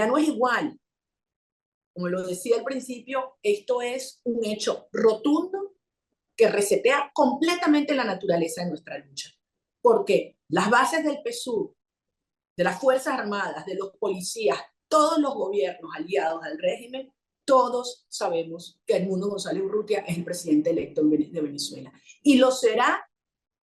Ya no es igual. Como lo decía al principio, esto es un hecho rotundo que resetea completamente la naturaleza de nuestra lucha. Porque las bases del PSUV, de las Fuerzas Armadas, de los policías, todos los gobiernos aliados al régimen, todos sabemos que Edmundo González Urrutia es el presidente electo de Venezuela. Y lo será,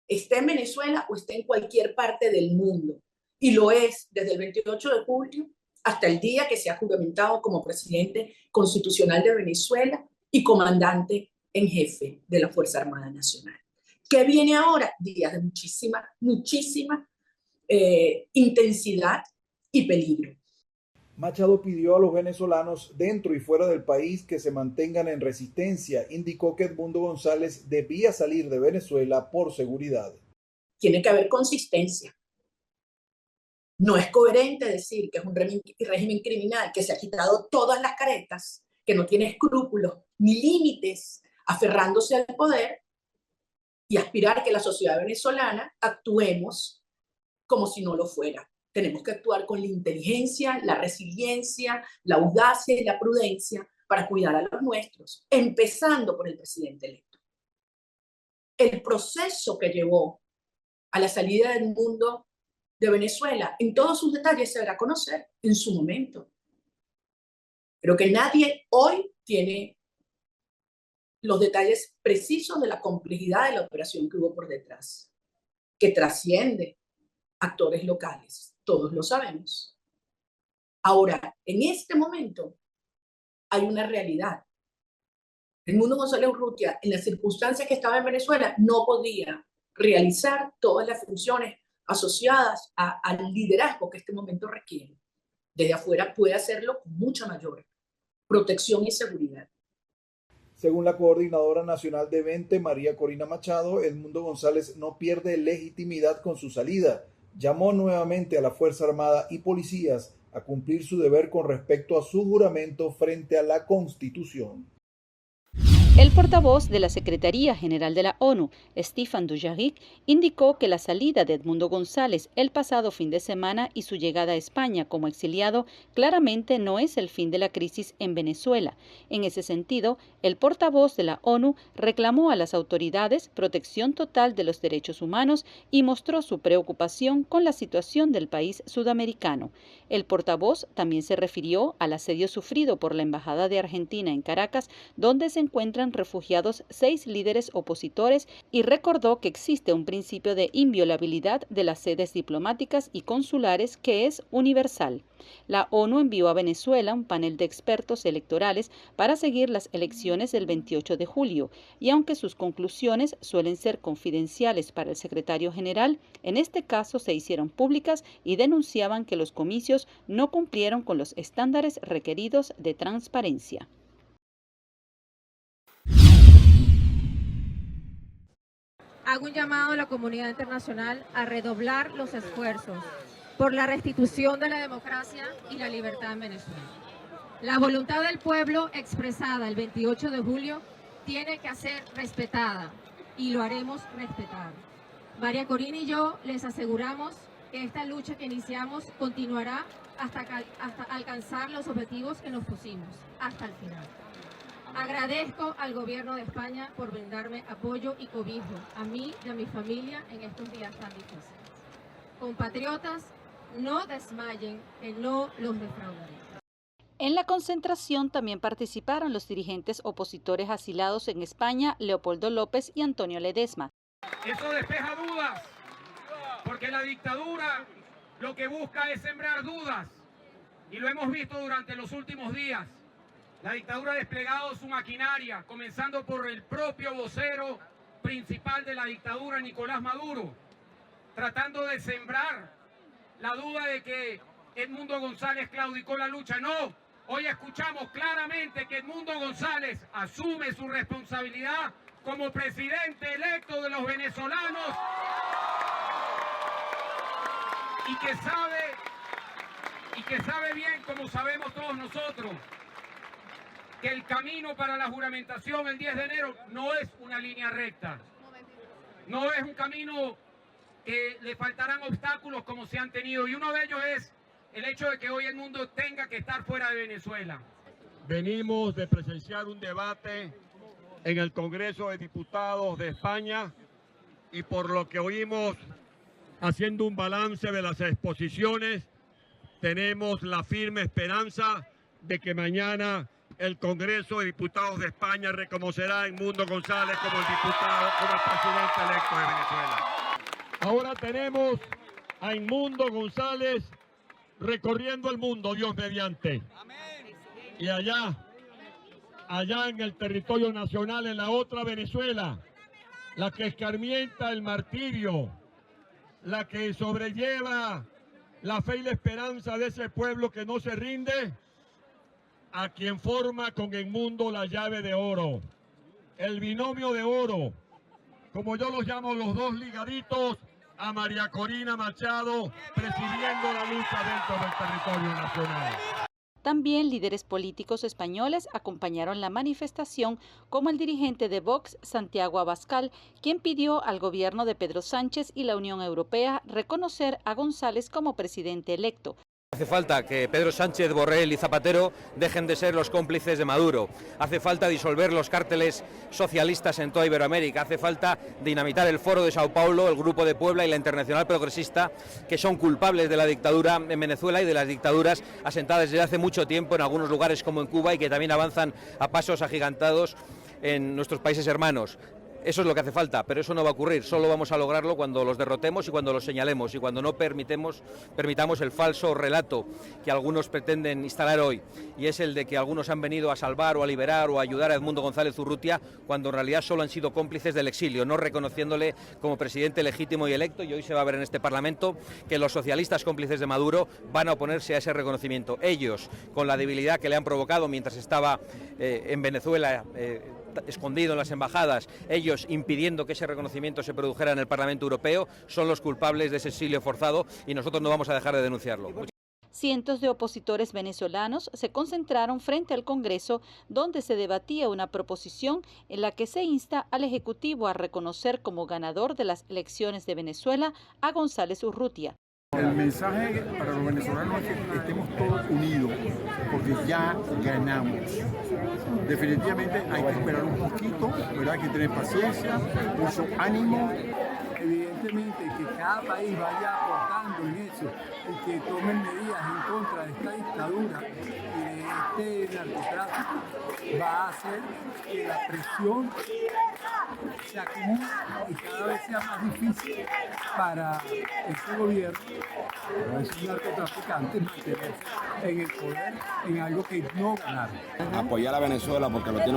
esté en Venezuela o esté en cualquier parte del mundo. Y lo es desde el 28 de julio hasta el día que se ha juramentado como presidente constitucional de Venezuela y comandante en jefe de la Fuerza Armada Nacional. ¿Qué viene ahora? Días de muchísima intensidad y peligro. Machado pidió a los venezolanos dentro y fuera del país que se mantengan en resistencia. Indicó que Edmundo González debía salir de Venezuela por seguridad. Tiene que haber consistencia. No es coherente decir que es un régimen criminal que se ha quitado todas las caretas, que no tiene escrúpulos ni límites aferrándose al poder y aspirar que la sociedad venezolana actuemos como si no lo fuera. Tenemos que actuar con la inteligencia, la resiliencia, la audacia y la prudencia para cuidar a los nuestros, empezando por el presidente electo. El proceso que llevó a la salida del mundo de Venezuela, en todos sus detalles se dará a conocer en su momento. Creo que nadie hoy tiene los detalles precisos de la complejidad de la operación que hubo por detrás, que trasciende actores locales, todos lo sabemos. Ahora, en este momento, hay una realidad. Edmundo González Urrutia, en las circunstancias que estaba en Venezuela, no podía realizar todas las funciones asociadas al liderazgo que este momento requiere. Desde afuera puede hacerlo con mucha mayor protección y seguridad. Según la coordinadora nacional de 20, María Corina Machado, Edmundo González no pierde legitimidad con su salida. Llamó nuevamente a la Fuerza Armada y policías a cumplir su deber con respecto a su juramento frente a la Constitución. El portavoz de la Secretaría General de la ONU, Stefan Dujarric, indicó que la salida de Edmundo González el pasado fin de semana y su llegada a España como exiliado claramente no es el fin de la crisis en Venezuela. En ese sentido, el portavoz de la ONU reclamó a las autoridades protección total de los derechos humanos y mostró su preocupación con la situación del país sudamericano. El portavoz también se refirió al asedio sufrido por la Embajada de Argentina en Caracas, donde se encuentran refugiados 6 líderes opositores, y recordó que existe un principio de inviolabilidad de las sedes diplomáticas y consulares que es universal. La ONU envió a Venezuela un panel de expertos electorales para seguir las elecciones del 28 de julio, y aunque sus conclusiones suelen ser confidenciales para el secretario general, en este caso se hicieron públicas y denunciaban que los comicios no cumplieron con los estándares requeridos de transparencia. Hago un llamado a la comunidad internacional a redoblar los esfuerzos por la restitución de la democracia y la libertad en Venezuela. La voluntad del pueblo expresada el 28 de julio tiene que ser respetada y lo haremos respetar. María Corina y yo les aseguramos que esta lucha que iniciamos continuará hasta alcanzar los objetivos que nos pusimos, hasta el final. Agradezco al gobierno de España por brindarme apoyo y cobijo a mí y a mi familia en estos días tan difíciles. Compatriotas, no desmayen, que no los defraudaré. En la concentración también participaron los dirigentes opositores asilados en España, Leopoldo López y Antonio Ledesma. Eso despeja dudas, porque la dictadura lo que busca es sembrar dudas, y lo hemos visto durante los últimos días. La dictadura ha desplegado su maquinaria, comenzando por el propio vocero principal de la dictadura, Nicolás Maduro, tratando de sembrar la duda de que Edmundo González claudicó la lucha. No, hoy escuchamos claramente que Edmundo González asume su responsabilidad como presidente electo de los venezolanos y que sabe bien, como sabemos todos nosotros, que el camino para la juramentación el 10 de enero no es una línea recta, no es un camino que le faltarán obstáculos como se han tenido, y uno de ellos es el hecho de que hoy el mundo tenga que estar fuera de Venezuela. Venimos de presenciar un debate en el Congreso de Diputados de España y por lo que oímos, haciendo un balance de las exposiciones, tenemos la firme esperanza de que mañana el Congreso de Diputados de España reconocerá a Edmundo González como el presidente electo de Venezuela. Ahora tenemos a Edmundo González recorriendo el mundo, Dios mediante. Y allá en el territorio nacional, en la otra Venezuela, la que escarmienta el martirio, la que sobrelleva la fe y la esperanza de ese pueblo que no se rinde, a quien forma con Edmundo la llave de oro, el binomio de oro, como yo los llamo, los dos ligaditos a María Corina Machado, presidiendo la lucha dentro del territorio nacional. También líderes políticos españoles acompañaron la manifestación, como el dirigente de Vox, Santiago Abascal, quien pidió al gobierno de Pedro Sánchez y la Unión Europea reconocer a González como presidente electo. Hace falta que Pedro Sánchez, Borrell y Zapatero dejen de ser los cómplices de Maduro. Hace falta disolver los cárteles socialistas en toda Iberoamérica. Hace falta dinamitar el Foro de Sao Paulo, el Grupo de Puebla y la Internacional Progresista, que son culpables de la dictadura en Venezuela y de las dictaduras asentadas desde hace mucho tiempo en algunos lugares como en Cuba y que también avanzan a pasos agigantados en nuestros países hermanos. Eso es lo que hace falta, pero eso no va a ocurrir. Solo vamos a lograrlo cuando los derrotemos y cuando los señalemos y cuando no permitamos el falso relato que algunos pretenden instalar hoy, y es el de que algunos han venido a salvar o a liberar o a ayudar a Edmundo González Urrutia, cuando en realidad solo han sido cómplices del exilio, no reconociéndole como presidente legítimo y electo. Y hoy se va a ver en este Parlamento que los socialistas cómplices de Maduro van a oponerse a ese reconocimiento. Ellos, con la debilidad que le han provocado mientras estaba en Venezuela, escondido en las embajadas, ellos impidiendo que ese reconocimiento se produjera en el Parlamento Europeo, son los culpables de ese exilio forzado y nosotros no vamos a dejar de denunciarlo. Cientos de opositores venezolanos se concentraron frente al Congreso, donde se debatía una proposición en la que se insta al Ejecutivo a reconocer como ganador de las elecciones de Venezuela a González Urrutia. El mensaje para los venezolanos es que estemos todos unidos, porque ya ganamos. Definitivamente hay que esperar un poquito, ¿verdad? Hay que tener paciencia, mucho ánimo. Evidentemente que cada país vaya aportando en eso y que tomen medidas en contra de esta dictadura y de este narcotráfico, va a hacer que la presión se acumule y cada vez sea más difícil para este gobierno, para esos narcotraficantes, mantenerse en el poder en algo que no ganaron. Apoyar a Venezuela porque tienen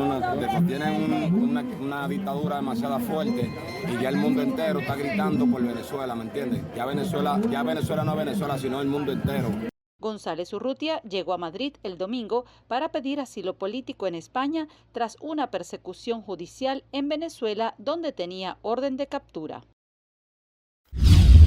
una dictadura demasiado fuerte y ya el mundo entero está gritando por Venezuela, ¿me entiendes? Ya Venezuela no es Venezuela, sino el mundo entero. González Urrutia llegó a Madrid el domingo para pedir asilo político en España tras una persecución judicial en Venezuela donde tenía orden de captura.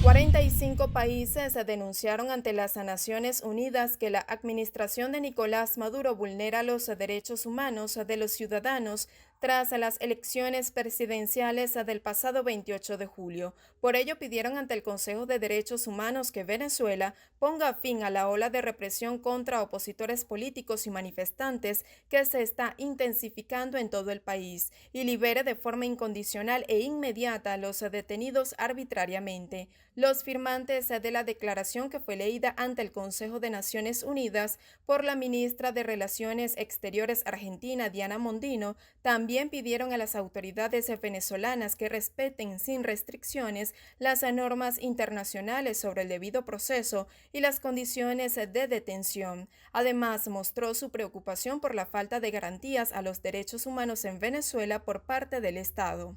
45 países denunciaron ante las Naciones Unidas que la administración de Nicolás Maduro vulnera los derechos humanos de los ciudadanos tras las elecciones presidenciales del pasado 28 de julio. Por ello, pidieron ante el Consejo de Derechos Humanos que Venezuela ponga fin a la ola de represión contra opositores políticos y manifestantes que se está intensificando en todo el país y libere de forma incondicional e inmediata a los detenidos arbitrariamente. Los firmantes de la declaración, que fue leída ante el Consejo de Naciones Unidas por la ministra de Relaciones Exteriores argentina, Diana Mondino, también pidieron a las autoridades venezolanas que respeten sin restricciones las normas internacionales sobre el debido proceso y las condiciones de detención. Además, mostró su preocupación por la falta de garantías a los derechos humanos en Venezuela por parte del Estado.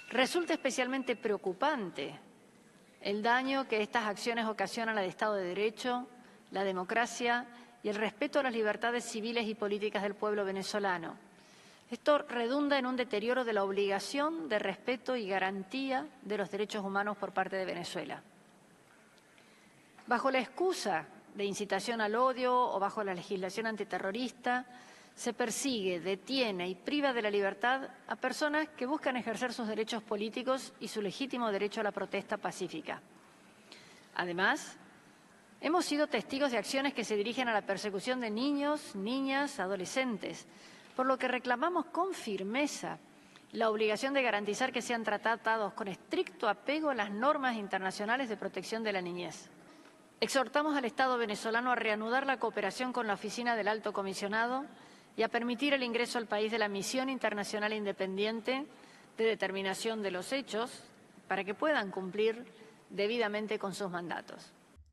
Resulta especialmente preocupante el daño que estas acciones ocasionan al Estado de Derecho, la democracia y el respeto a las libertades civiles y políticas del pueblo venezolano. Esto redunda en un deterioro de la obligación de respeto y garantía de los derechos humanos por parte de Venezuela. Bajo la excusa de incitación al odio o bajo la legislación antiterrorista, se persigue, detiene y priva de la libertad a personas que buscan ejercer sus derechos políticos y su legítimo derecho a la protesta pacífica. Además, Hemos sido testigos de acciones que se dirigen a la persecución de niños, niñas, adolescentes, por lo que reclamamos con firmeza la obligación de garantizar que sean tratados con estricto apego a las normas internacionales de protección de la niñez. Exhortamos al Estado venezolano a reanudar la cooperación con la Oficina del Alto Comisionado y a permitir el ingreso al país de la Misión Internacional Independiente de Determinación de los Hechos para que puedan cumplir debidamente con sus mandatos.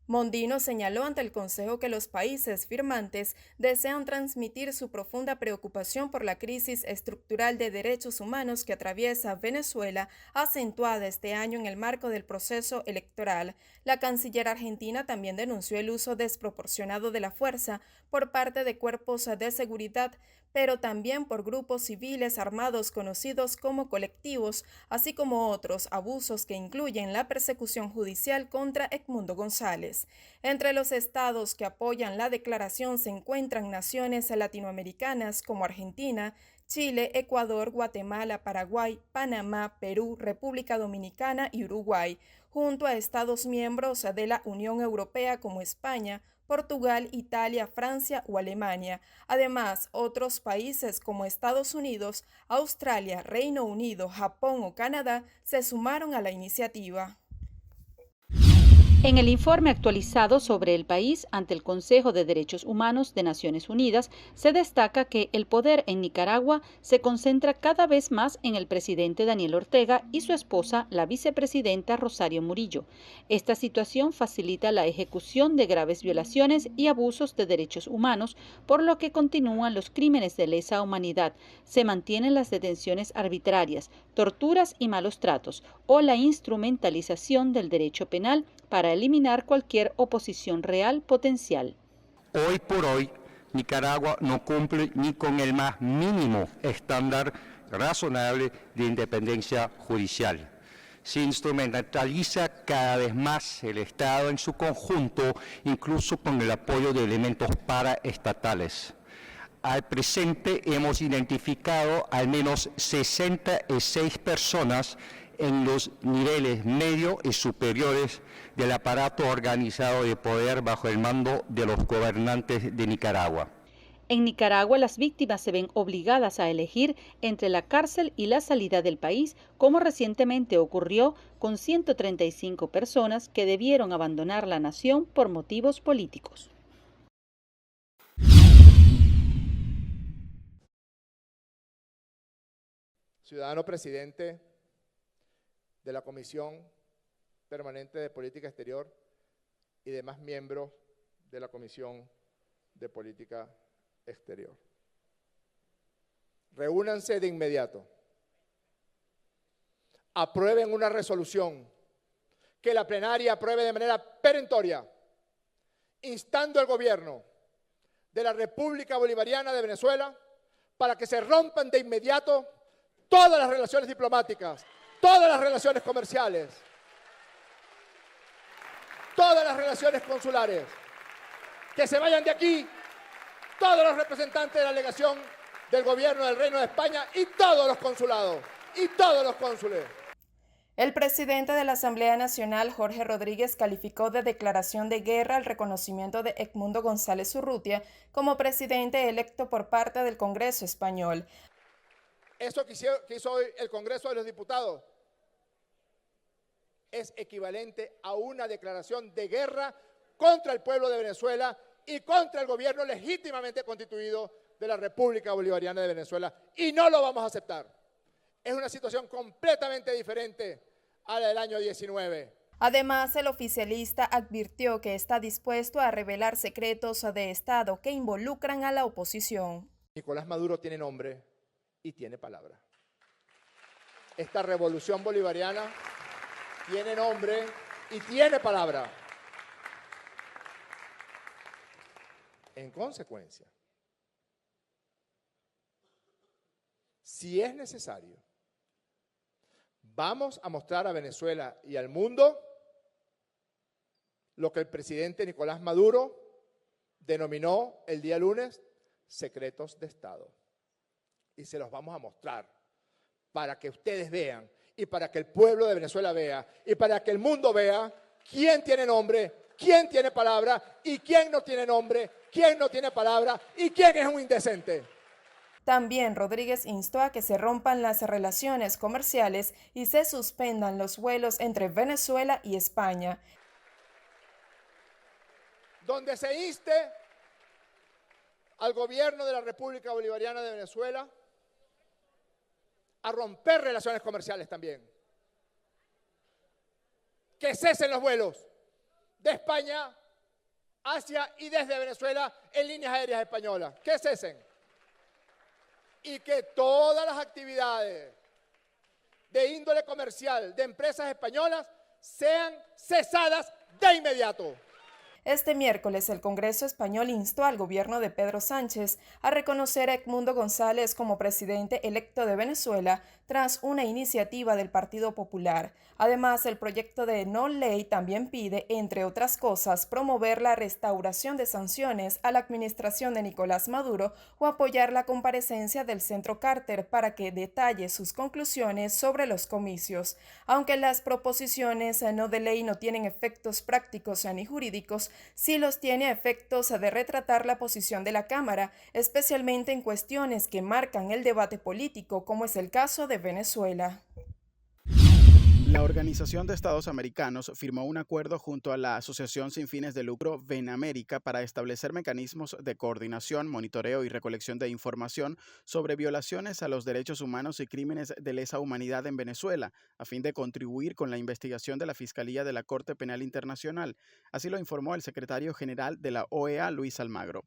Mondino señaló ante el Consejo que los países firmantes desean transmitir su profunda preocupación por la crisis estructural de derechos humanos que atraviesa Venezuela, acentuada este año en el marco del proceso electoral. La canciller argentina también denunció el uso desproporcionado de la fuerza por parte de cuerpos de seguridad, pero también por grupos civiles armados conocidos como colectivos, así como otros abusos que incluyen la persecución judicial contra Edmundo González. Entre los estados que apoyan la declaración se encuentran naciones latinoamericanas como Argentina, Chile, Ecuador, Guatemala, Paraguay, Panamá, Perú, República Dominicana y Uruguay, junto a estados miembros de la Unión Europea como España, Portugal, Italia, Francia o Alemania. Además, otros países como Estados Unidos, Australia, Reino Unido, Japón o Canadá se sumaron a la iniciativa. En el informe actualizado sobre el país ante el Consejo de Derechos Humanos de Naciones Unidas, se destaca que el poder en Nicaragua se concentra cada vez más en el presidente Daniel Ortega y su esposa, la vicepresidenta Rosario Murillo. Esta situación facilita la ejecución de graves violaciones y abusos de derechos humanos, por lo que continúan los crímenes de lesa humanidad, se mantienen las detenciones arbitrarias, torturas y malos tratos, o la instrumentalización del derecho penal para eliminar cualquier oposición real potencial. Hoy por hoy, Nicaragua no cumple ni con el más mínimo estándar razonable de independencia judicial. Se instrumentaliza cada vez más el Estado en su conjunto, incluso con el apoyo de elementos paraestatales. Al presente hemos identificado al menos 66 personas en los niveles medio y superiores del aparato organizado de poder bajo el mando de los gobernantes de Nicaragua. En Nicaragua, las víctimas se ven obligadas a elegir entre la cárcel y la salida del país, como recientemente ocurrió con 135 personas que debieron abandonar la nación por motivos políticos. Ciudadano presidente de la Comisión Permanente de Política Exterior y demás miembros de la Comisión de Política Exterior. Reúnanse de inmediato. Aprueben una resolución que la plenaria apruebe de manera perentoria, instando al gobierno de la República Bolivariana de Venezuela para que se rompan de inmediato todas las relaciones diplomáticas, todas las relaciones comerciales, todas las relaciones consulares, que se vayan de aquí todos los representantes de la delegación del gobierno del Reino de España y todos los consulados y todos los cónsules. El presidente de la Asamblea Nacional, Jorge Rodríguez, calificó de declaración de guerra el reconocimiento de Edmundo González Urrutia como presidente electo por parte del Congreso español. Eso que hizo hoy el Congreso de los Diputados es equivalente a una declaración de guerra contra el pueblo de Venezuela y contra el gobierno legítimamente constituido de la República Bolivariana de Venezuela, y no lo vamos a aceptar. Es una situación completamente diferente a la del año 19. Además, el oficialista advirtió que está dispuesto a revelar secretos de Estado que involucran a la oposición. Nicolás Maduro tiene nombre y tiene palabra. Esta revolución bolivariana tiene nombre y tiene palabra. En consecuencia, si es necesario, vamos a mostrar a Venezuela y al mundo lo que el presidente Nicolás Maduro denominó el día lunes secretos de Estado. Y se los vamos a mostrar para que ustedes vean y para que el pueblo de Venezuela vea y para que el mundo vea quién tiene nombre, quién tiene palabra y quién no tiene nombre, quién no tiene palabra y quién es un indecente. También Rodríguez instó a que se rompan las relaciones comerciales y se suspendan los vuelos entre Venezuela y España. Donde se inste al gobierno de la República Bolivariana de Venezuela a romper relaciones comerciales también. Que cesen los vuelos de España hacia y desde Venezuela en líneas aéreas españolas. Que cesen. Y que todas las actividades de índole comercial de empresas españolas sean cesadas de inmediato. Este miércoles, el Congreso español instó al gobierno de Pedro Sánchez a reconocer a Edmundo González como presidente electo de Venezuela tras una iniciativa del Partido Popular. Además, el proyecto de no ley también pide, entre otras cosas, promover la restauración de sanciones a la administración de Nicolás Maduro o apoyar la comparecencia del Centro Carter para que detalle sus conclusiones sobre los comicios. Aunque las proposiciones no de ley no tienen efectos prácticos ni jurídicos, sí los tiene a efectos de retratar la posición de la Cámara, especialmente en cuestiones que marcan el debate político, como es el caso de Venezuela. La Organización de Estados Americanos firmó un acuerdo junto a la Asociación sin fines de lucro VenAmerica para establecer mecanismos de coordinación, monitoreo y recolección de información sobre violaciones a los derechos humanos y crímenes de lesa humanidad en Venezuela, a fin de contribuir con la investigación de la Fiscalía de la Corte Penal Internacional. Así lo informó el secretario general de la OEA, Luis Almagro.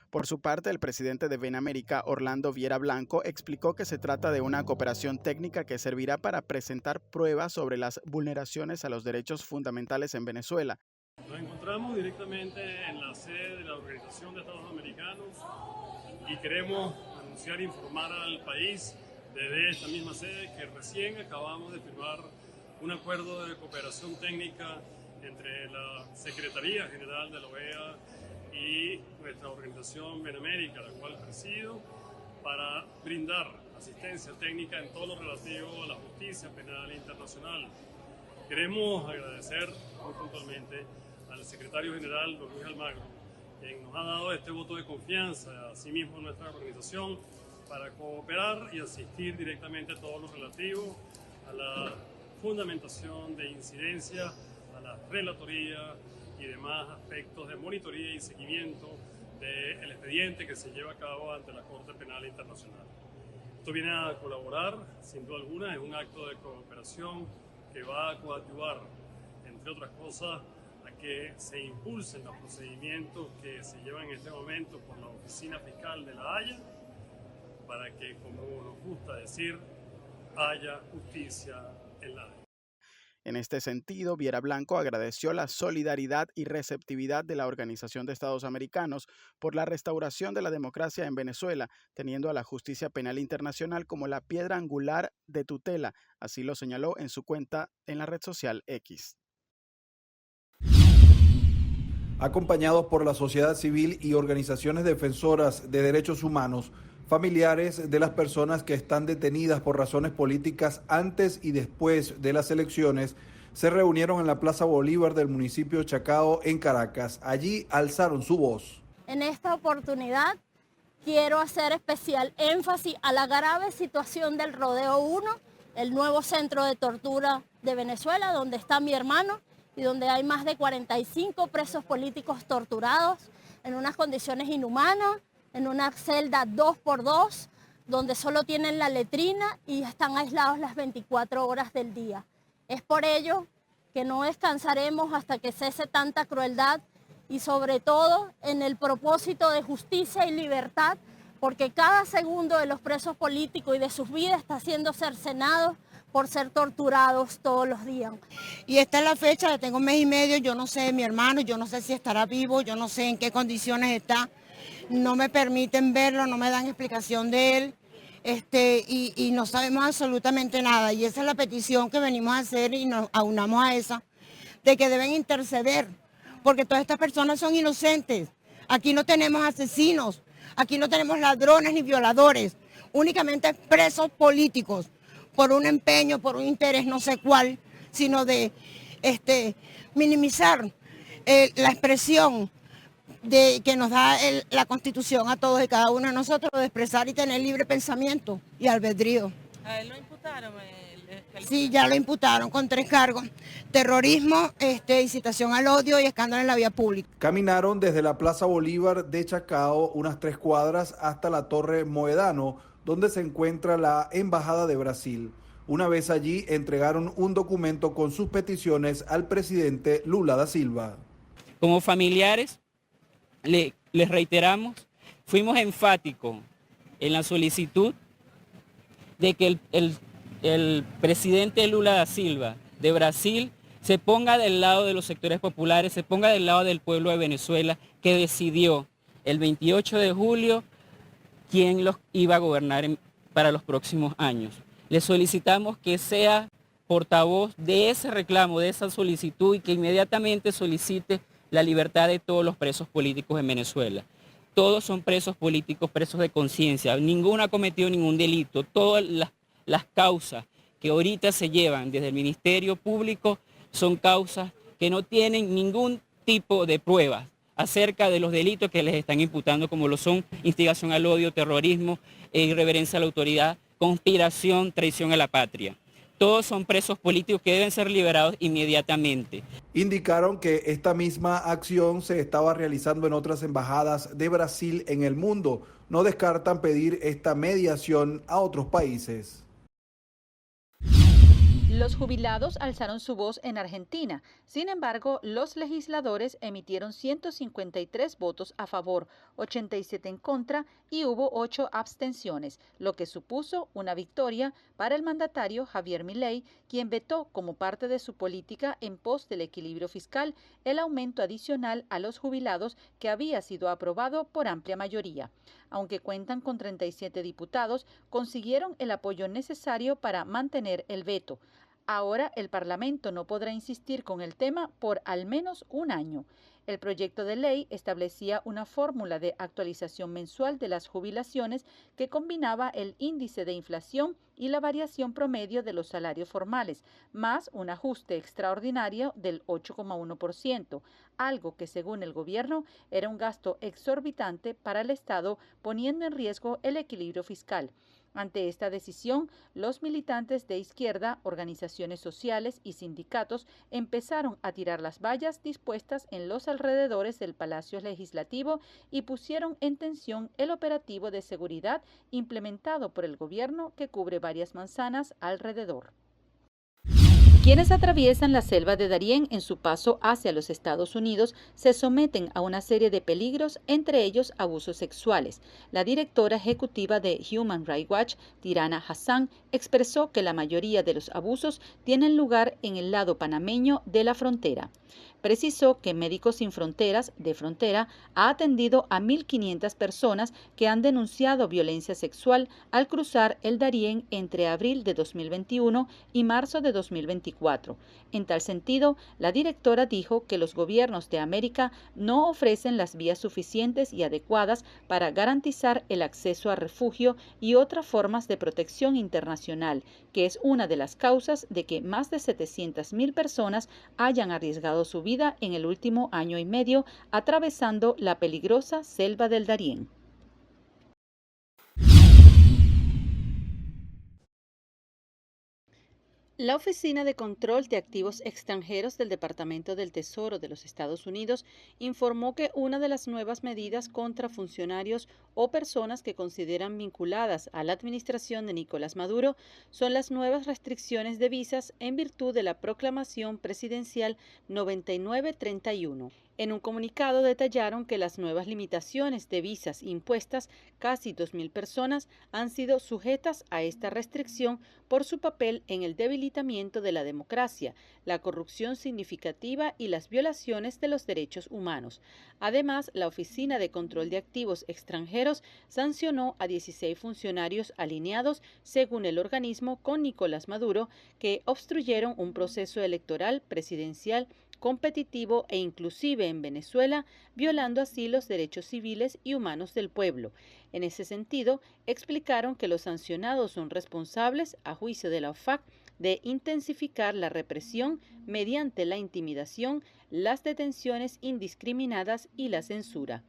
Por su parte, el presidente de VenAmerica, Orlando Viera Blanco, explicó que se trata de una cooperación técnica que servirá para presentar pruebas sobre las vulneraciones a los derechos fundamentales en Venezuela. Nos encontramos directamente en la sede de la Organización de Estados Americanos y queremos anunciar e informar al país desde esta misma sede que recién acabamos de firmar un acuerdo de cooperación técnica entre la Secretaría General de la OEA y nuestra organización VenAmerica, la cual presido, para brindar asistencia técnica en todo lo relativo a la justicia penal internacional. Queremos agradecer muy puntualmente al secretario general, don Luis Almagro, quien nos ha dado este voto de confianza, asimismo nuestra organización, para cooperar y asistir directamente a todo lo relativo a la fundamentación de incidencia, a la relatoría y demás aspectos de monitoría y seguimiento del expediente que se lleva a cabo ante la Corte Penal Internacional. Esto viene a colaborar, sin duda alguna, es un acto de cooperación que va a coadyuvar, entre otras cosas, a que se impulsen los procedimientos que se llevan en este momento por la Oficina Fiscal de La Haya, para que, como nos gusta decir, haya justicia en La Haya. En este sentido, Viera Blanco agradeció la solidaridad y receptividad de la Organización de Estados Americanos por la restauración de la democracia en Venezuela, teniendo a la justicia penal internacional como la piedra angular de tutela, así lo señaló en su cuenta en la red social X. Acompañados por la sociedad civil y organizaciones defensoras de derechos humanos, familiares de las personas que están detenidas por razones políticas antes y después de las elecciones se reunieron en la Plaza Bolívar del municipio de Chacao en Caracas. Allí alzaron su voz. En esta oportunidad quiero hacer especial énfasis a la grave situación del Rodeo 1, el nuevo centro de tortura de Venezuela, donde está mi hermano y donde hay más de 45 presos políticos torturados en unas condiciones inhumanas, en una celda 2x2, donde solo tienen la letrina y están aislados las 24 horas del día. Es por ello que no descansaremos hasta que cese tanta crueldad y sobre todo en el propósito de justicia y libertad, porque cada segundo de los presos políticos y de sus vidas está siendo cercenado por ser torturados todos los días. Y esta es la fecha, ya tengo un mes y medio, yo no sé de mi hermano, yo no sé si estará vivo, yo no sé en qué condiciones está. No me permiten verlo, no me dan explicación de él, y no sabemos absolutamente nada. Y esa es la petición que venimos a hacer y nos aunamos a esa, de que deben interceder, porque todas estas personas son inocentes. Aquí no tenemos asesinos, aquí no tenemos ladrones ni violadores, únicamente presos políticos, por un empeño, por un interés no sé cuál, sino de minimizar la expresión que nos da la Constitución a todos y cada uno de nosotros de expresar y tener libre pensamiento y albedrío. ¿A él lo imputaron? Sí, ya lo imputaron con 3 cargos: terrorismo, incitación al odio y escándalo en la vía pública. Caminaron desde la Plaza Bolívar de Chacao unas 3 cuadras hasta la Torre Moedano, donde se encuentra la Embajada de Brasil. Una vez allí, entregaron un documento con sus peticiones al presidente Lula da Silva. Como familiares, les reiteramos, fuimos enfáticos en la solicitud de que el presidente Lula da Silva de Brasil se ponga del lado de los sectores populares, se ponga del lado del pueblo de Venezuela, que decidió el 28 de julio quién los iba a gobernar para los próximos años. Le solicitamos que sea portavoz de ese reclamo, de esa solicitud, y que inmediatamente solicite la libertad de todos los presos políticos en Venezuela. Todos son presos políticos, presos de conciencia, ninguno ha cometido ningún delito. Todas las causas que ahorita se llevan desde el Ministerio Público son causas que no tienen ningún tipo de pruebas acerca de los delitos que les están imputando, como lo son instigación al odio, terrorismo, irreverencia a la autoridad, conspiración, traición a la patria. Todos son presos políticos que deben ser liberados inmediatamente. Indicaron que esta misma acción se estaba realizando en otras embajadas de Brasil en el mundo. No descartan pedir esta mediación a otros países. Los jubilados alzaron su voz en Argentina. Sin embargo, los legisladores emitieron 153 votos a favor, 87 en contra y hubo 8 abstenciones, lo que supuso una victoria para el mandatario Javier Milei, quien vetó como parte de su política en pos del equilibrio fiscal el aumento adicional a los jubilados que había sido aprobado por amplia mayoría. Aunque cuentan con 37 diputados, consiguieron el apoyo necesario para mantener el veto. Ahora el Parlamento no podrá insistir con el tema por al menos un año. El proyecto de ley establecía una fórmula de actualización mensual de las jubilaciones que combinaba el índice de inflación y la variación promedio de los salarios formales, más un ajuste extraordinario del 8,1%, algo que según el gobierno era un gasto exorbitante para el Estado, poniendo en riesgo el equilibrio fiscal. Ante esta decisión, los militantes de izquierda, organizaciones sociales y sindicatos empezaron a tirar las vallas dispuestas en los alrededores del Palacio Legislativo y pusieron en tensión el operativo de seguridad implementado por el gobierno que cubre varias manzanas alrededor. Quienes atraviesan la selva de Darién en su paso hacia los Estados Unidos se someten a una serie de peligros, entre ellos abusos sexuales. La directora ejecutiva de Human Rights Watch, Tirana Hassan, expresó que la mayoría de los abusos tienen lugar en el lado panameño de la frontera. Precisó que Médicos Sin Fronteras de Frontera ha atendido a 1.500 personas que han denunciado violencia sexual al cruzar el Darién entre abril de 2021 y marzo de 2024. En tal sentido, la directora dijo que los gobiernos de América no ofrecen las vías suficientes y adecuadas para garantizar el acceso a refugio y otras formas de protección internacional, que es una de las causas de que más de 700.000 personas hayan arriesgado su vida en el último año y medio atravesando la peligrosa selva del Darién. La Oficina de Control de Activos Extranjeros del Departamento del Tesoro de los Estados Unidos informó que una de las nuevas medidas contra funcionarios o personas que consideran vinculadas a la administración de Nicolás Maduro son las nuevas restricciones de visas en virtud de la proclamación presidencial 9931. En un comunicado detallaron que las nuevas limitaciones de visas impuestas casi 2.000 personas han sido sujetas a esta restricción por su papel en el debilitamiento de la democracia, la corrupción significativa y las violaciones de los derechos humanos. Además, la Oficina de Control de Activos Extranjeros sancionó a 16 funcionarios alineados, según el organismo, con Nicolás Maduro, que obstruyeron un proceso electoral presidencial competitivo e inclusive en Venezuela, violando así los derechos civiles y humanos del pueblo. En ese sentido, explicaron que los sancionados son responsables, a juicio de la OFAC, de intensificar la represión mediante la intimidación, las detenciones indiscriminadas y la censura.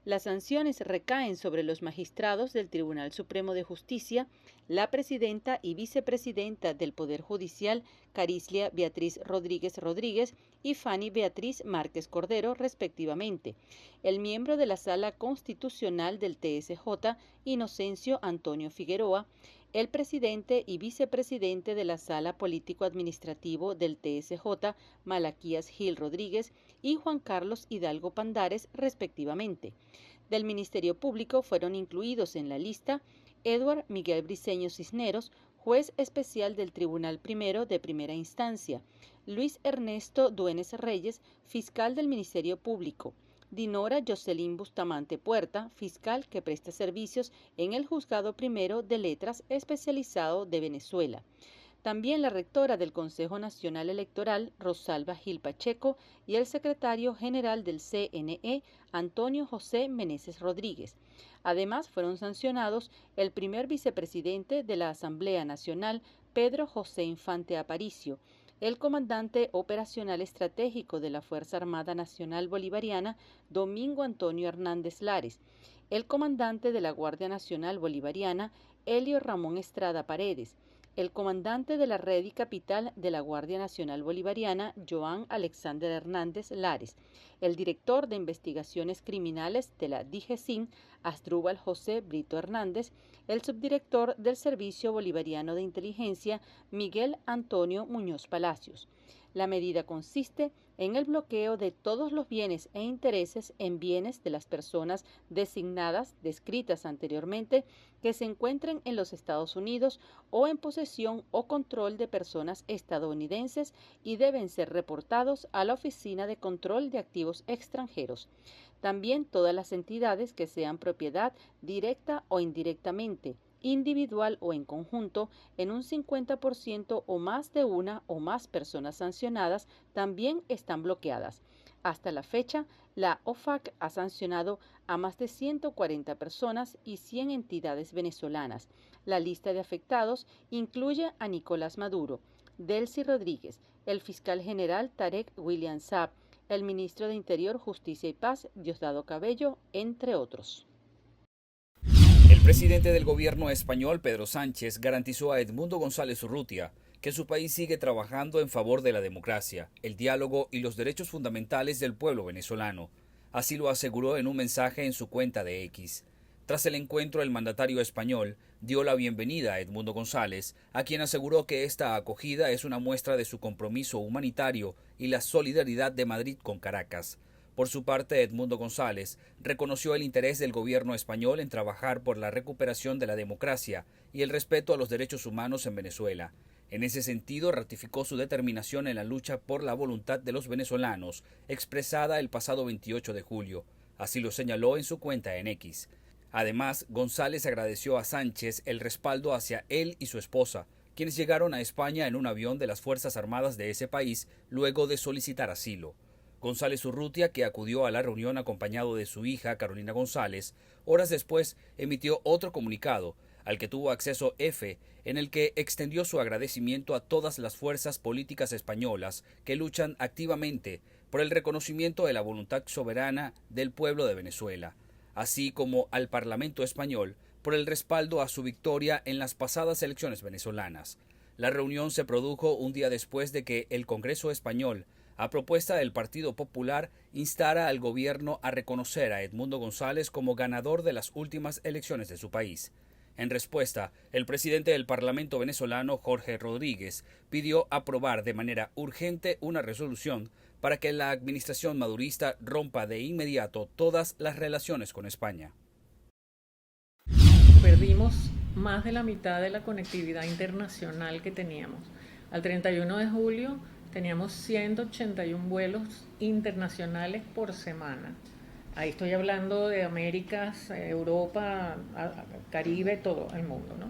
Las sanciones recaen sobre los magistrados del Tribunal Supremo de Justicia, la presidenta y vicepresidenta del Poder Judicial, Cariclia Beatriz Rodríguez Rodríguez y Fanny Beatriz Márquez Cordero, respectivamente, el miembro de la Sala Constitucional del TSJ, Inocencio Antonio Figueroa, el presidente y vicepresidente de la Sala Político-Administrativo del TSJ, Malaquías Gil Rodríguez, y Juan Carlos Hidalgo Pandares, respectivamente. Del Ministerio Público fueron incluidos en la lista Edward Miguel Briceño Cisneros, juez especial del Tribunal Primero de Primera Instancia, Luis Ernesto Duenes Reyes, fiscal del Ministerio Público, Dinora Jocelyn Bustamante Puerta, fiscal que presta servicios en el Juzgado Primero de Letras especializado de Venezuela. También la rectora del Consejo Nacional Electoral, Rosalba Gil Pacheco, y el secretario general del CNE, Antonio José Meneses Rodríguez. Además, fueron sancionados el primer vicepresidente de la Asamblea Nacional, Pedro José Infante Aparicio, el comandante operacional estratégico de la Fuerza Armada Nacional Bolivariana, Domingo Antonio Hernández Lares, el comandante de la Guardia Nacional Bolivariana, Helio Ramón Estrada Paredes, el comandante de la red y capital de la Guardia Nacional Bolivariana, Joan Alexander Hernández Lares, el director de investigaciones criminales de la DIGESIN, Asdrúbal José Brito Hernández, el subdirector del Servicio Bolivariano de Inteligencia, Miguel Antonio Muñoz Palacios. La medida consiste en el bloqueo de todos los bienes e intereses en bienes de las personas designadas, descritas anteriormente, que se encuentren en los Estados Unidos o en posesión o control de personas estadounidenses y deben ser reportados a la Oficina de Control de Activos Extranjeros. También todas las entidades que sean propiedad directa o indirectamente, individual o en conjunto, en un 50% o más de una o más personas sancionadas, también están bloqueadas. Hasta la fecha, la OFAC ha sancionado a más de 140 personas y 100 entidades venezolanas. La lista de afectados incluye a Nicolás Maduro, Delcy Rodríguez, el fiscal general Tarek William Saab, el ministro de Interior, Justicia y Paz, Diosdado Cabello, entre otros. El presidente del gobierno español, Pedro Sánchez, garantizó a Edmundo González Urrutia que su país sigue trabajando en favor de la democracia, el diálogo y los derechos fundamentales del pueblo venezolano. Así lo aseguró en un mensaje en su cuenta de X. Tras el encuentro, el mandatario español dio la bienvenida a Edmundo González, a quien aseguró que esta acogida es una muestra de su compromiso humanitario y la solidaridad de Madrid con Caracas. Por su parte, Edmundo González reconoció el interés del gobierno español en trabajar por la recuperación de la democracia y el respeto a los derechos humanos en Venezuela. En ese sentido, ratificó su determinación en la lucha por la voluntad de los venezolanos, expresada el pasado 28 de julio. Así lo señaló en su cuenta en X. Además, González agradeció a Sánchez el respaldo hacia él y su esposa, quienes llegaron a España en un avión de las Fuerzas Armadas de ese país luego de solicitar asilo. González Urrutia, que acudió a la reunión acompañado de su hija Carolina González, horas después emitió otro comunicado, al que tuvo acceso F, en el que extendió su agradecimiento a todas las fuerzas políticas españolas que luchan activamente por el reconocimiento de la voluntad soberana del pueblo de Venezuela, así como al Parlamento español por el respaldo a su victoria en las pasadas elecciones venezolanas. La reunión se produjo un día después de que el Congreso español, a propuesta del Partido Popular, instara al gobierno a reconocer a Edmundo González como ganador de las últimas elecciones de su país. En respuesta, el presidente del Parlamento venezolano, Jorge Rodríguez, pidió aprobar de manera urgente una resolución para que la administración madurista rompa de inmediato todas las relaciones con España. Perdimos más de la mitad de la conectividad internacional que teníamos. Al 31 de julio teníamos 181 vuelos internacionales por semana. Ahí estoy hablando de Américas, Europa, Caribe, todo el mundo, ¿no?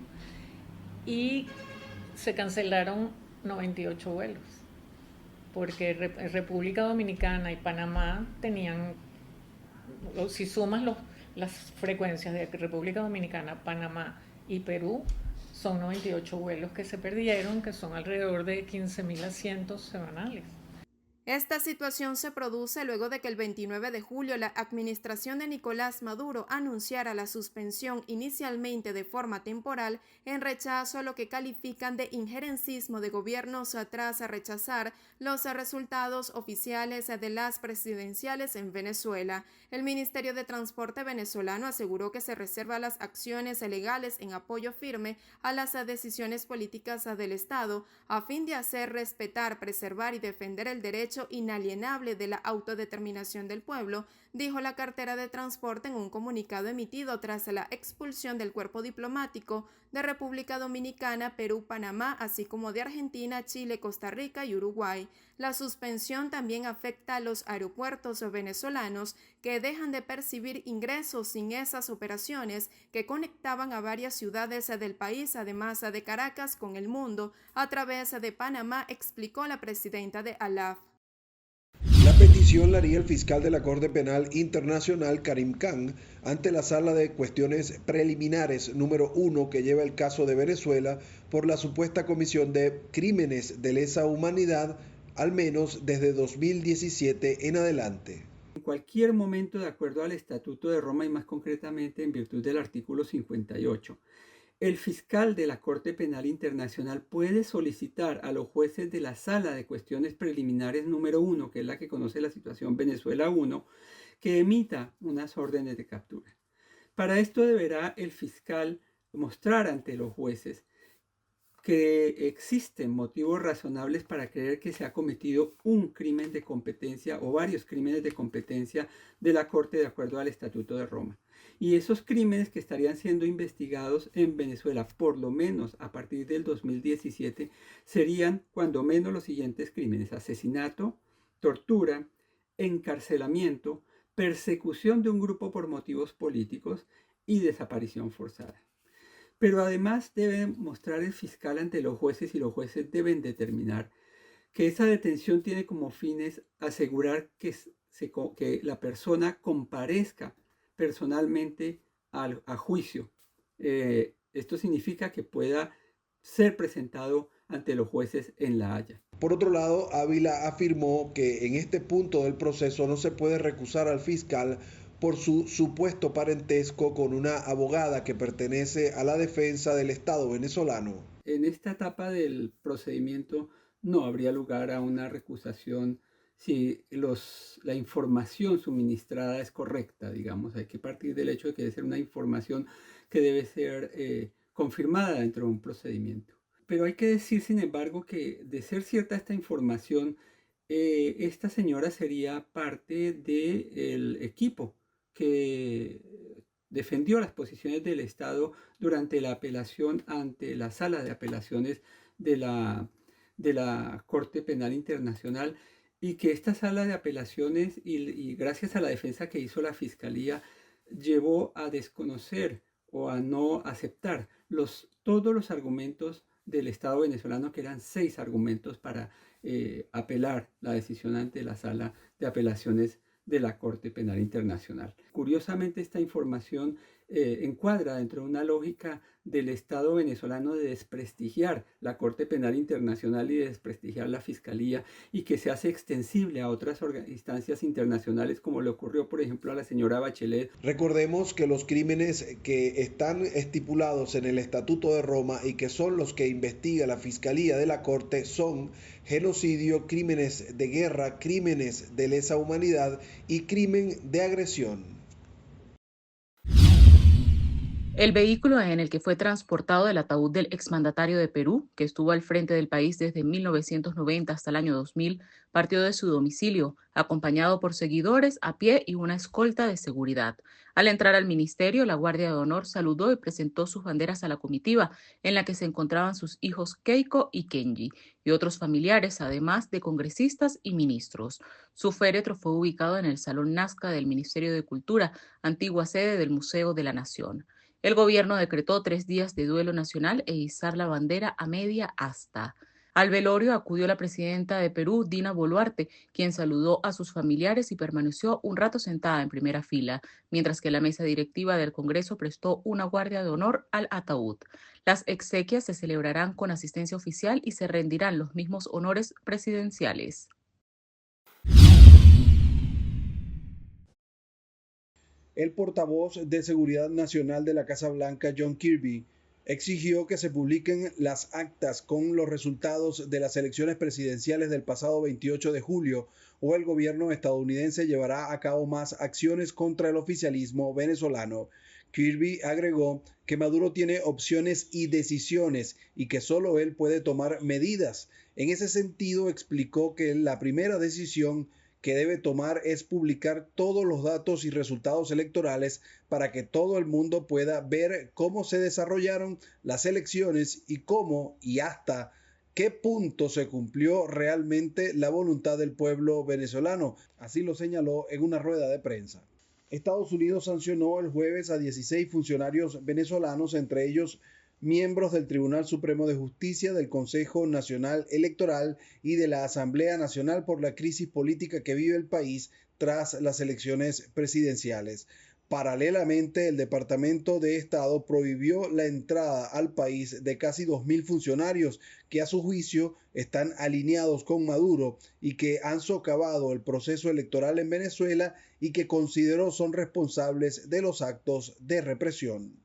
Y se cancelaron 98 vuelos, porque República Dominicana y Panamá tenían, si sumas las frecuencias de República Dominicana, Panamá y Perú, son 98 vuelos que se perdieron, que son alrededor de 15.000 asientos semanales. Esta situación se produce luego de que el 29 de julio la administración de Nicolás Maduro anunciara la suspensión inicialmente de forma temporal en rechazo a lo que califican de injerencismo de gobiernos tras rechazar los resultados oficiales de las presidenciales en Venezuela. El Ministerio de Transporte venezolano aseguró que se reserva las acciones legales en apoyo firme a las decisiones políticas del Estado a fin de hacer respetar, preservar y defender el derecho inalienable de la autodeterminación del pueblo, dijo la cartera de Transporte en un comunicado emitido tras la expulsión del cuerpo diplomático de República Dominicana, Perú, Panamá, así como de Argentina, Chile, Costa Rica y Uruguay. La suspensión también afecta a los aeropuertos venezolanos que dejan de percibir ingresos sin esas operaciones que conectaban a varias ciudades del país, además de Caracas, con el mundo a través de Panamá, explicó la presidenta de ALAF. La petición la haría el fiscal de la Corte Penal Internacional, Karim Khan, ante la Sala de Cuestiones Preliminares número 1 que lleva el caso de Venezuela por la supuesta comisión de crímenes de lesa humanidad, al menos desde 2017 en adelante. En cualquier momento, de acuerdo al Estatuto de Roma y más concretamente en virtud del artículo 58, el fiscal de la Corte Penal Internacional puede solicitar a los jueces de la Sala de Cuestiones Preliminares número 1, que es la que conoce la situación Venezuela 1, que emita unas órdenes de captura. Para esto deberá el fiscal mostrar ante los jueces que existen motivos razonables para creer que se ha cometido un crimen de competencia o varios crímenes de competencia de la Corte de acuerdo al Estatuto de Roma. Y esos crímenes que estarían siendo investigados en Venezuela, por lo menos a partir del 2017, serían cuando menos los siguientes crímenes: asesinato, tortura, encarcelamiento, persecución de un grupo por motivos políticos y desaparición forzada. Pero además debe mostrar el fiscal ante los jueces y los jueces deben determinar que esa detención tiene como fines asegurar que la persona comparezca personalmente a juicio. Esto significa que pueda ser presentado ante los jueces en La Haya. Por otro lado, Ávila afirmó que en este punto del proceso no se puede recusar al fiscal por su supuesto parentesco con una abogada que pertenece a la defensa del Estado venezolano. En esta etapa del procedimiento no habría lugar a una recusación si la información suministrada es correcta, digamos. Hay que partir del hecho de que debe ser una información que debe ser confirmada dentro de un procedimiento. Pero hay que decir, sin embargo, que de ser cierta esta información, esta señora sería parte del equipo que defendió las posiciones del Estado durante la apelación ante la Sala de Apelaciones de la Corte Penal Internacional, y que esta Sala de Apelaciones, y gracias a la defensa que hizo la Fiscalía, llevó a desconocer o a no aceptar todos los argumentos del Estado venezolano, que eran 6 argumentos para apelar la decisión ante la Sala de Apelaciones de la Corte Penal Internacional. Curiosamente, esta información encuadra dentro de una lógica del Estado venezolano de desprestigiar la Corte Penal Internacional y de desprestigiar la Fiscalía, y que se hace extensible a otras instancias internacionales, como le ocurrió, por ejemplo, a la señora Bachelet. Recordemos que los crímenes que están estipulados en el Estatuto de Roma y que son los que investiga la Fiscalía de la Corte son genocidio, crímenes de guerra, crímenes de lesa humanidad y crimen de agresión. El vehículo en el que fue transportado el ataúd del exmandatario de Perú, que estuvo al frente del país desde 1990 hasta el año 2000, partió de su domicilio, acompañado por seguidores a pie y una escolta de seguridad. Al entrar al ministerio, la Guardia de Honor saludó y presentó sus banderas a la comitiva, en la que se encontraban sus hijos Keiko y Kenji, y otros familiares, además de congresistas y ministros. Su féretro fue ubicado en el Salón Nazca del Ministerio de Cultura, antigua sede del Museo de la Nación. El gobierno decretó 3 días de duelo nacional e izar la bandera a media asta. Al velorio acudió la presidenta de Perú, Dina Boluarte, quien saludó a sus familiares y permaneció un rato sentada en primera fila, mientras que la mesa directiva del Congreso prestó una guardia de honor al ataúd. Las exequias se celebrarán con asistencia oficial y se rendirán los mismos honores presidenciales. El portavoz de Seguridad Nacional de la Casa Blanca, John Kirby, exigió que se publiquen las actas con los resultados de las elecciones presidenciales del pasado 28 de julio o el gobierno estadounidense llevará a cabo más acciones contra el oficialismo venezolano. Kirby agregó que Maduro tiene opciones y decisiones y que solo él puede tomar medidas. En ese sentido, explicó que la primera decisión que debe tomar es publicar todos los datos y resultados electorales para que todo el mundo pueda ver cómo se desarrollaron las elecciones y cómo y hasta qué punto se cumplió realmente la voluntad del pueblo venezolano. Así lo señaló en una rueda de prensa. Estados Unidos sancionó el jueves a 16 funcionarios venezolanos, entre ellos miembros del Tribunal Supremo de Justicia, del Consejo Nacional Electoral y de la Asamblea Nacional por la crisis política que vive el país tras las elecciones presidenciales. Paralelamente, el Departamento de Estado prohibió la entrada al país de casi 2.000 funcionarios que a su juicio están alineados con Maduro y que han socavado el proceso electoral en Venezuela y que consideró son responsables de los actos de represión.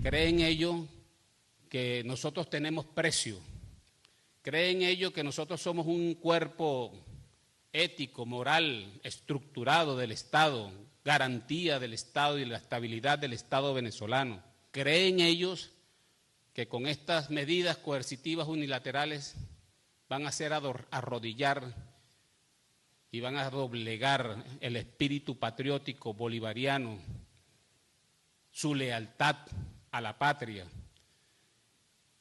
¿Creen ellos que nosotros tenemos precio? ¿Creen ellos que nosotros somos un cuerpo ético, moral, estructurado del Estado, garantía del Estado y la estabilidad del Estado venezolano? ¿Creen ellos que con estas medidas coercitivas unilaterales van a hacer arrodillar y van a doblegar el espíritu patriótico bolivariano, su lealtad a la patria?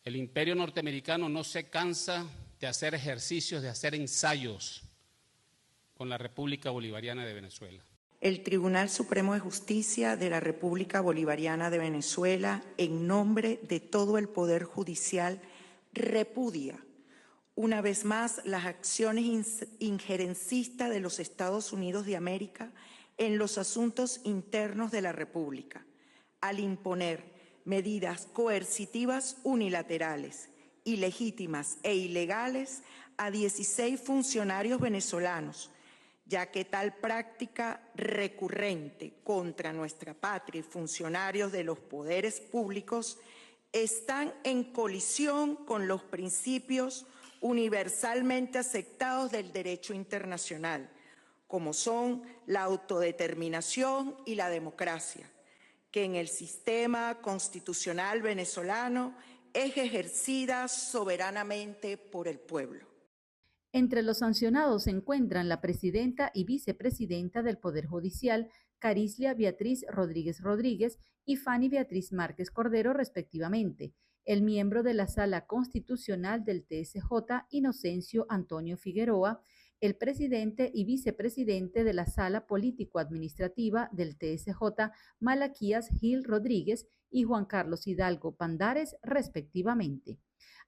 El imperio norteamericano no se cansa de hacer ejercicios, de hacer ensayos con la República Bolivariana de Venezuela. El Tribunal Supremo de Justicia de la República Bolivariana de Venezuela, en nombre de todo el Poder Judicial, repudia una vez más las acciones injerencistas de los Estados Unidos de América en los asuntos internos de la República, al imponer medidas coercitivas unilaterales, ilegítimas e ilegales a 16 funcionarios venezolanos, ya que tal práctica recurrente contra nuestra patria y funcionarios de los poderes públicos están en colisión con los principios universalmente aceptados del derecho internacional, como son la autodeterminación y la democracia, que en el sistema constitucional venezolano es ejercida soberanamente por el pueblo. Entre los sancionados se encuentran la presidenta y vicepresidenta del Poder Judicial, Carislia Beatriz Rodríguez Rodríguez y Fanny Beatriz Márquez Cordero, respectivamente, el miembro de la Sala Constitucional del TSJ, Inocencio Antonio Figueroa, el presidente y vicepresidente de la Sala Político-Administrativa del TSJ, Malaquías Gil Rodríguez y Juan Carlos Hidalgo Pandares, respectivamente.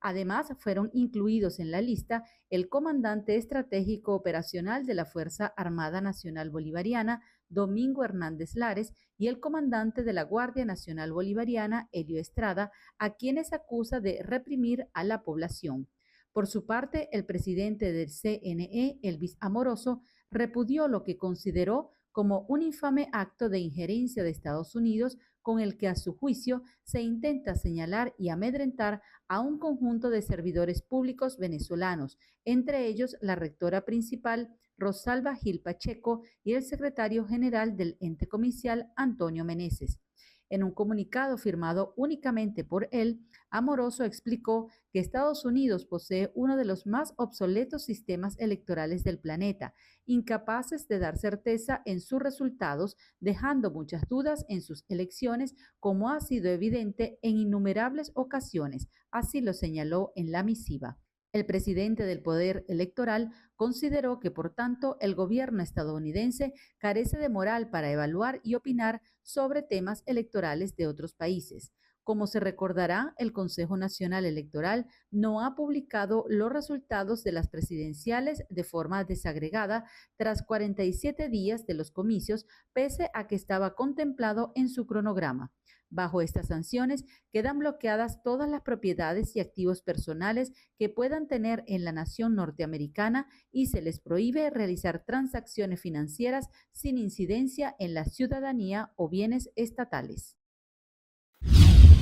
Además, fueron incluidos en la lista el comandante estratégico operacional de la Fuerza Armada Nacional Bolivariana, Domingo Hernández Lares, y el comandante de la Guardia Nacional Bolivariana, Helio Estrada, a quienes acusa de reprimir a la población. Por su parte, el presidente del CNE, Elvis Amoroso, repudió lo que consideró como un infame acto de injerencia de Estados Unidos con el que a su juicio se intenta señalar y amedrentar a un conjunto de servidores públicos venezolanos, entre ellos la rectora principal, Rosalba Gil Pacheco, y el secretario general del ente comicial, Antonio Meneses. En un comunicado firmado únicamente por él, Amoroso explicó que Estados Unidos posee uno de los más obsoletos sistemas electorales del planeta, incapaces de dar certeza en sus resultados, dejando muchas dudas en sus elecciones, como ha sido evidente en innumerables ocasiones, así lo señaló en la misiva. El presidente del Poder Electoral consideró que, por tanto, el gobierno estadounidense carece de moral para evaluar y opinar sobre temas electorales de otros países. Como se recordará, el Consejo Nacional Electoral no ha publicado los resultados de las presidenciales de forma desagregada tras 47 días de los comicios, pese a que estaba contemplado en su cronograma. Bajo estas sanciones quedan bloqueadas todas las propiedades y activos personales que puedan tener en la nación norteamericana y se les prohíbe realizar transacciones financieras sin incidencia en la ciudadanía o bienes estatales.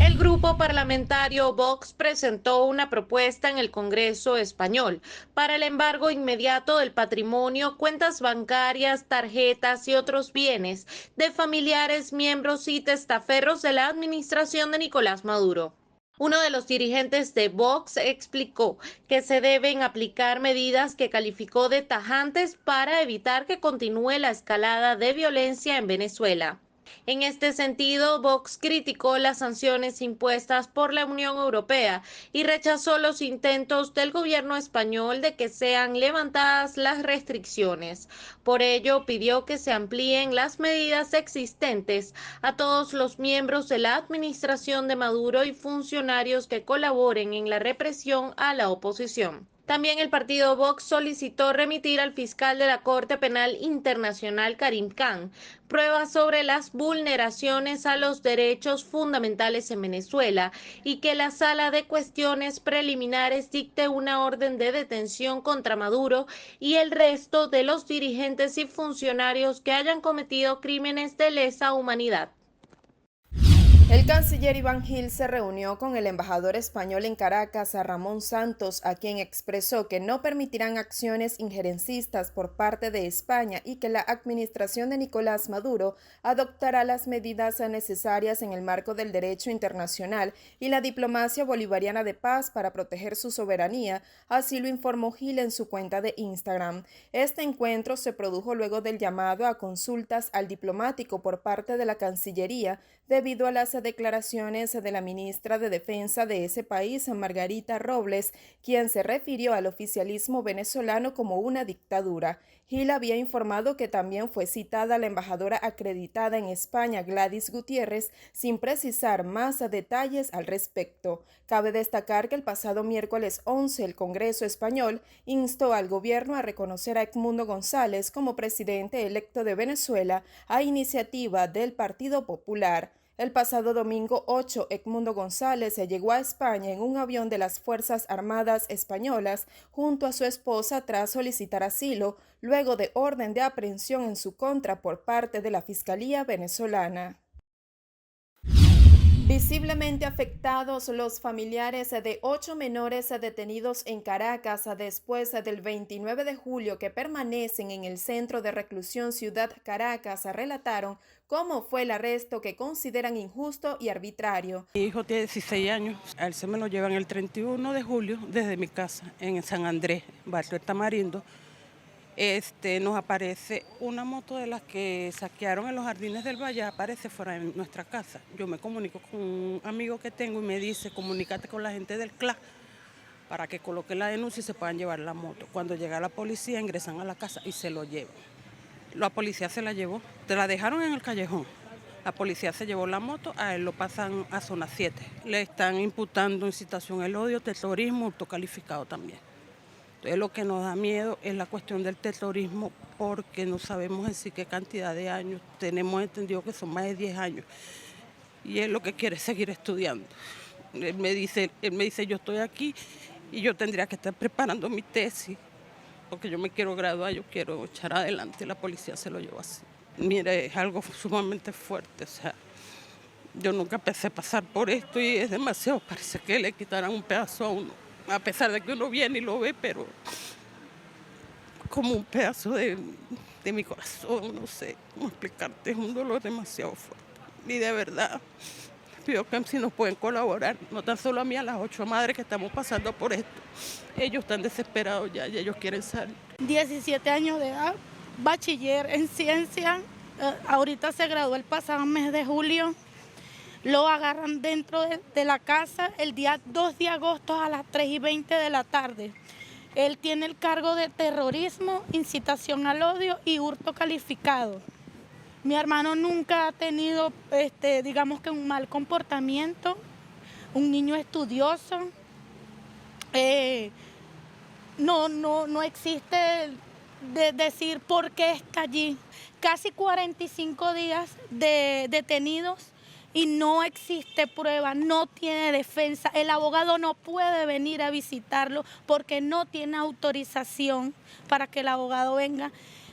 El grupo parlamentario Vox presentó una propuesta en el Congreso español para el embargo inmediato del patrimonio, cuentas bancarias, tarjetas y otros bienes de familiares, miembros y testaferros de la administración de Nicolás Maduro. Uno de los dirigentes de Vox explicó que se deben aplicar medidas que calificó de tajantes para evitar que continúe la escalada de violencia en Venezuela. En este sentido, Vox criticó las sanciones impuestas por la Unión Europea y rechazó los intentos del gobierno español de que sean levantadas las restricciones. Por ello, pidió que se amplíen las medidas existentes a todos los miembros de la administración de Maduro y funcionarios que colaboren en la represión a la oposición. También el partido Vox solicitó remitir al fiscal de la Corte Penal Internacional, Karim Khan, pruebas sobre las vulneraciones a los derechos fundamentales en Venezuela y que la Sala de Cuestiones Preliminares dicte una orden de detención contra Maduro y el resto de los dirigentes y funcionarios que hayan cometido crímenes de lesa humanidad. El canciller Iván Gil se reunió con el embajador español en Caracas, Ramón Santos, a quien expresó que no permitirán acciones injerencistas por parte de España y que la administración de Nicolás Maduro adoptará las medidas necesarias en el marco del derecho internacional y la diplomacia bolivariana de paz para proteger su soberanía, así lo informó Gil en su cuenta de Instagram. Este encuentro se produjo luego del llamado a consultas al diplomático por parte de la Cancillería debido a las declaraciones de la ministra de Defensa de ese país, Margarita Robles, quien se refirió al oficialismo venezolano como una dictadura. Gil había informado que también fue citada la embajadora acreditada en España, Gladys Gutiérrez, sin precisar más detalles al respecto. Cabe destacar que el pasado miércoles 11 el Congreso español instó al gobierno a reconocer a Edmundo González como presidente electo de Venezuela a iniciativa del Partido Popular. El pasado domingo 8, Edmundo González llegó a España en un avión de las Fuerzas Armadas españolas junto a su esposa tras solicitar asilo, luego de orden de aprehensión en su contra por parte de la Fiscalía venezolana. Visiblemente afectados los familiares de 8 menores detenidos en Caracas después del 29 de julio que permanecen en el Centro de Reclusión Ciudad Caracas relataron cómo fue el arresto que consideran injusto y arbitrario. Mi hijo tiene 16 años, a él se me lo llevan el 31 de julio desde mi casa en San Andrés, barrio Tamarindo. Nos aparece una moto de las que saquearon en los Jardines del Valle, aparece fuera de nuestra casa. Yo me comunico con un amigo que tengo y me dice, comunícate con la gente del CLA para que coloquen la denuncia y se puedan llevar la moto. Cuando llega la policía ingresan a la casa y se lo llevan. La policía se la llevó, te la dejaron en el callejón. La policía se llevó la moto, a él lo pasan a zona 7. Le están imputando incitación al odio, terrorismo, autocalificado también. Entonces lo que nos da miedo es la cuestión del terrorismo porque no sabemos en sí qué cantidad de años. Tenemos entendido que son más de 10 años y él lo que quiere es seguir estudiando. Él me dice, yo estoy aquí y yo tendría que estar preparando mi tesis porque yo me quiero graduar, yo quiero echar adelante y la policía se lo llevó así. Mire, es algo sumamente fuerte, o sea, yo nunca pensé pasar por esto y es demasiado, parece que le quitaran un pedazo a uno. A pesar de que uno viene y lo ve, pero como un pedazo de mi corazón, no sé cómo explicarte, es un dolor demasiado fuerte. Y de verdad, pido que si nos pueden colaborar, no tan solo a mí, a las 8 madres que estamos pasando por esto. Ellos están desesperados ya y ellos quieren salir. 17 años de edad, bachiller en ciencia, ahorita se graduó el pasado mes de julio. Lo agarran dentro de la casa el día 2 de agosto a las 3:20 de la tarde. Él tiene el cargo de terrorismo, incitación al odio y hurto calificado. Mi hermano nunca ha tenido, digamos que un mal comportamiento. un niño estudioso. No existe de decir por qué está allí. Casi 45 días de detenidos y no existe prueba, no tiene defensa. El abogado no puede venir a visitarlo porque no tiene autorización para que el abogado venga.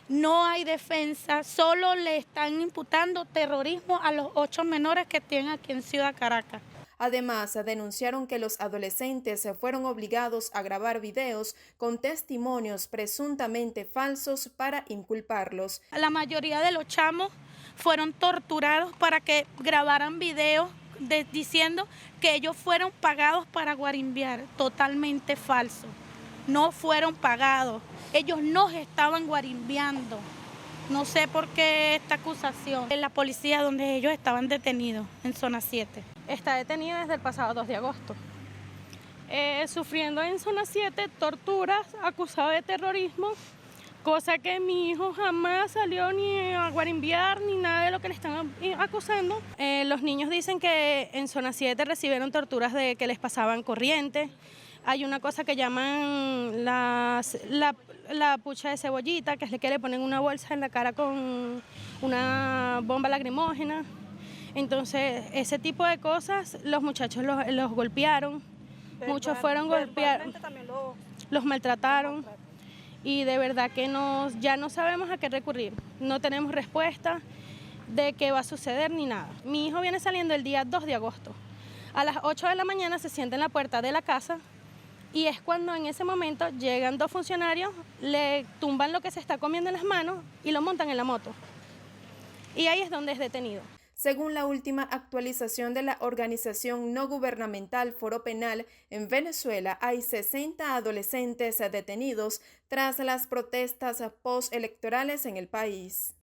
No hay defensa, solo le están imputando terrorismo a los 8 menores que tienen aquí en Ciudad Caracas. Además, denunciaron que los adolescentes fueron obligados a grabar videos con testimonios presuntamente falsos para inculparlos. La mayoría de los chamos fueron torturados para que grabaran videos diciendo que ellos fueron pagados para guarimbiar. Totalmente falso. No fueron pagados. Ellos nos estaban guarimbiando. No sé por qué esta acusación. En la policía donde ellos estaban detenidos, en zona 7. Está detenido desde el pasado 2 de agosto. Sufriendo en zona 7 torturas, acusado de terrorismo, cosa que mi hijo jamás salió ni a guarimbiar ni nada de lo que le están acusando. Los niños dicen que en zona 7 recibieron torturas de que les pasaban corriente. Hay una cosa que llaman la pucha de cebollita, que es la que le ponen una bolsa en la cara con una bomba lacrimógena. Entonces, ese tipo de cosas, los muchachos los golpearon, muchos fueron golpeados, los maltrataron y de verdad que ya no sabemos a qué recurrir, no tenemos respuesta de qué va a suceder ni nada. Mi hijo viene saliendo el día 2 de agosto, a las 8 de la mañana se sienta en la puerta de la casa y es cuando en ese momento llegan 2 funcionarios, le tumban lo que se está comiendo en las manos y lo montan en la moto. Y ahí es donde es detenido. Según la última actualización de la organización no gubernamental Foro Penal, en Venezuela hay 60 adolescentes detenidos tras las protestas postelectorales en el país.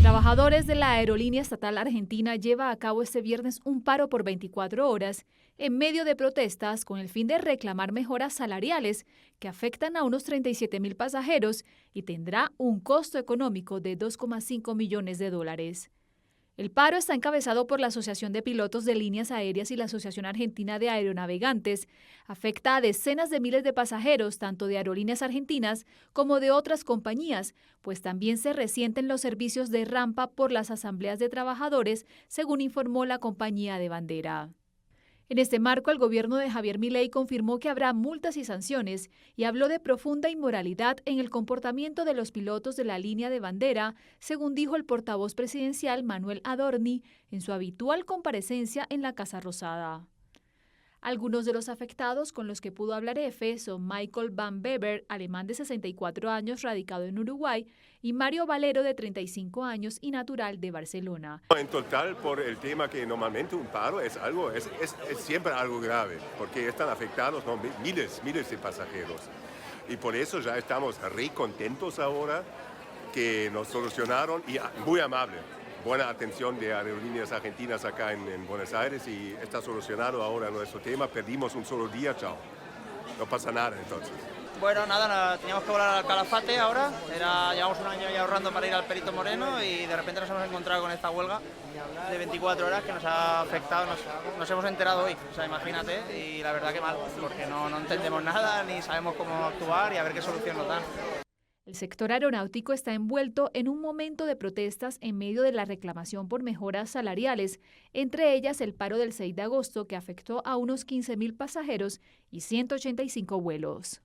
Trabajadores de la aerolínea estatal argentina lleva a cabo este viernes un paro por 24 horas en medio de protestas con el fin de reclamar mejoras salariales que afectan a unos 37.000 pasajeros y tendrá un costo económico de $2,5 millones. El paro está encabezado por la Asociación de Pilotos de Líneas Aéreas y la Asociación Argentina de Aeronavegantes. Afecta a decenas de miles de pasajeros, tanto de aerolíneas argentinas como de otras compañías, pues también se resienten los servicios de rampa por las asambleas de trabajadores, según informó la compañía de bandera. En este marco, el gobierno de Javier Milei confirmó que habrá multas y sanciones y habló de profunda inmoralidad en el comportamiento de los pilotos de la línea de bandera, según dijo el portavoz presidencial Manuel Adorni en su habitual comparecencia en la Casa Rosada. Algunos de los afectados con los que pudo hablar EFE son Michael Van Beber, alemán de 64 años radicado en Uruguay, y Mario Valero, de 35 años y natural de Barcelona. En total, por el tema que normalmente un paro es siempre algo grave, porque están afectados miles de pasajeros. Y por eso ya estamos re contentos ahora que nos solucionaron y muy amable. Buena atención de aerolíneas argentinas acá en Buenos Aires y está solucionado ahora nuestro tema. Perdimos un solo día, chao. No pasa nada entonces. Bueno, nada, teníamos que volar al Calafate ahora. Llevamos un año ya ahorrando para ir al Perito Moreno y de repente nos hemos encontrado con esta huelga de 24 horas que nos ha afectado, nos hemos enterado hoy, o sea, imagínate, y la verdad que mal, porque no entendemos nada ni sabemos cómo actuar y a ver qué solución nos dan. El sector aeronáutico está envuelto en un momento de protestas en medio de la reclamación por mejoras salariales, entre ellas el paro del 6 de agosto que afectó a unos 15.000 pasajeros y 185 vuelos.